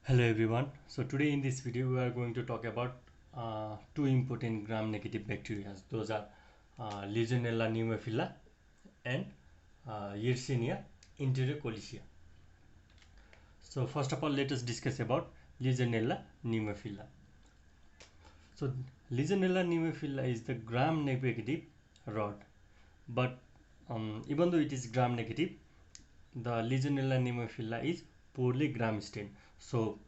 Hello everyone. So today in this video we are going to talk about two important gram-negative bacteria. Those are Legionella Pneumophila and Yersinia Enterocolitis. So first of all, let us discuss about Legionella Pneumophila. So Legionella Pneumophila is the gram-negative rod, but even though it is gram-negative, the Legionella Pneumophila is poorly gram-stained. So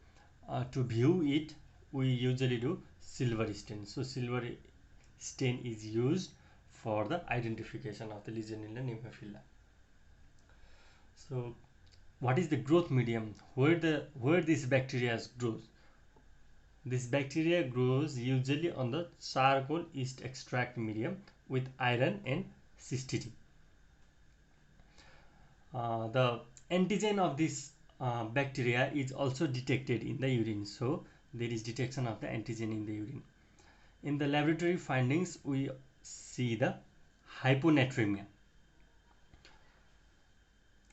to view it, we usually do silver stain. So silver stain is used for the identification of the Legionella Pneumophila. So what is the growth medium where this bacteria grows? This bacteria grows usually on the charcoal yeast extract medium with iron and cystidine. The antigen of this bacteria is also detected in the urine. So there is detection of the antigen in the urine. In the laboratory findings, we see the hyponatremia.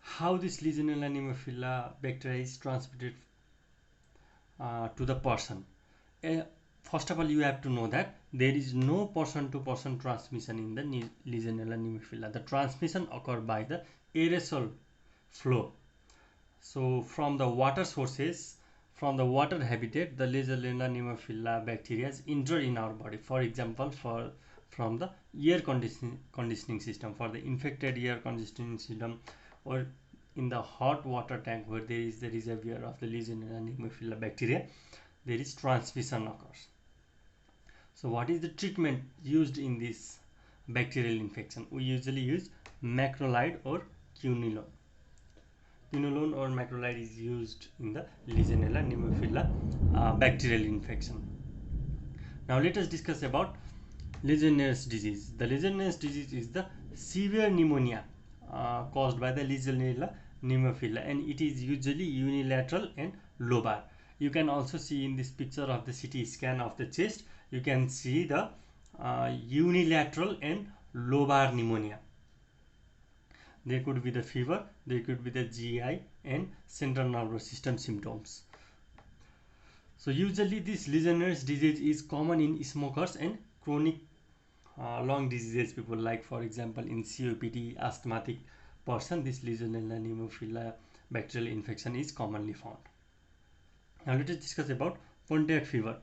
How this Legionella Pneumophila bacteria is transmitted to the person. First of all, you have to know that there is no person-to-person transmission in the Legionella Pneumophila. The transmission occurs by the aerosol flow. So from the water sources, from the water habitat, the Legionella Pneumophila bacteria enter in our body. For example, from the air conditioning system, for the infected air conditioning system, or in the hot water tank where there is the reservoir of the Legionella Pneumophila bacteria, there is transmission occurs. So what is the treatment used in this bacterial infection? We usually use macrolide or quinolone. Quinolone or macrolide is used in the Legionella Pneumophila bacterial infection. Now let us discuss about Legionnaire's disease. The Legionnaire's disease is the severe pneumonia caused by the Legionella Pneumophila, and it is usually unilateral and lobar. You can also see in this picture of the CT scan of the chest, you can see the unilateral and lobar pneumonia. There could be the fever, there could be the GI and central nervous system symptoms. So usually this Legionnaire's disease is common in smokers and chronic lung diseases people, like for example in COPD asthmatic person, this Legionella Pneumophila bacterial infection is commonly found. Now let us discuss about Pontiac fever.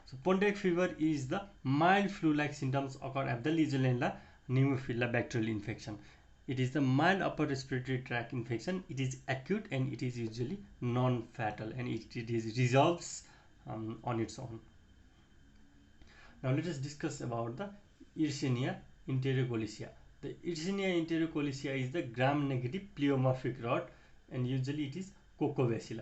So Pontiac fever is the mild flu-like symptoms occur at the Legionella Pneumophila bacterial infection. It is the mild upper respiratory tract infection. It is acute and it is usually non-fatal, and it resolves on its own. Now let us discuss about the Yersinia Enterocolitis. The Yersinia Enterocolitis is the gram-negative pleomorphic rod, and usually it is cocobacilli.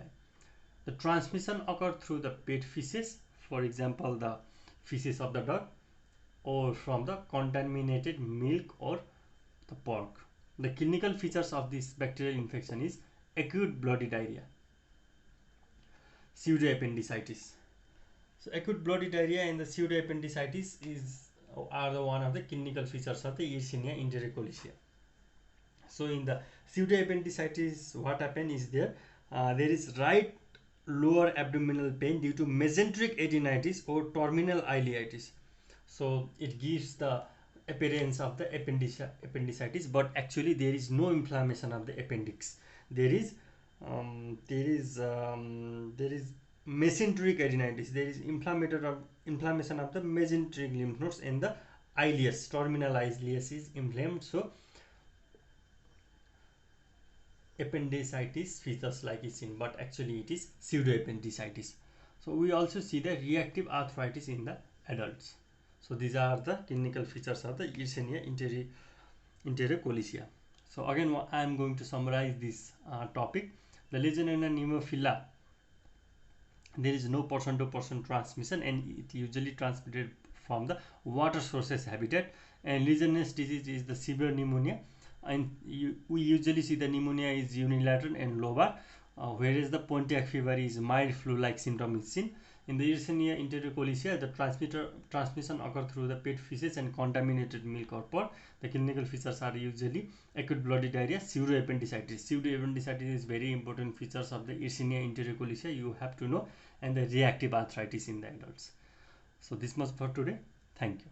The transmission occurs through the pet feces, for example the feces of the dog, or from the contaminated milk or the pork. The clinical features of this bacterial infection is acute bloody diarrhea, pseudoappendicitis. So acute bloody diarrhea and the pseudoappendicitis are the one of the clinical features of the Yersinia Enterocolitis. So in the pseudoappendicitis, what happens is there is right lower abdominal pain due to mesenteric adenitis or terminal ileitis. So it gives the appearance of the appendicitis, but actually there is no inflammation of the appendix. There is mesenteric adenitis. There is inflammation of the mesenteric lymph nodes, and the ileus, terminal ileus is inflamed. So appendicitis features like is seen, but actually it is pseudoappendicitis. So we also see the reactive arthritis in the adults. So these are the clinical features of the Yersinia Enterocolitis. So again, I am going to summarize this topic. The Legionella Pneumophila, there is no person-to-person transmission, and it usually transmitted from the water sources habitat. And Legionnaire's disease is the severe pneumonia, and we usually see the pneumonia is unilateral and lobar, whereas the Pontiac fever is mild flu-like symptom is seen, In the Yersinia Enterocolitis, the transmission occurs through the pet feces and contaminated milk or purr. The clinical features are usually acute bloody diarrhea, pseudoappendicitis. Pseudoappendicitis is very important features of the Yersinia Enterocolitis you have to know, and the reactive arthritis in the adults. So this much for today. Thank you.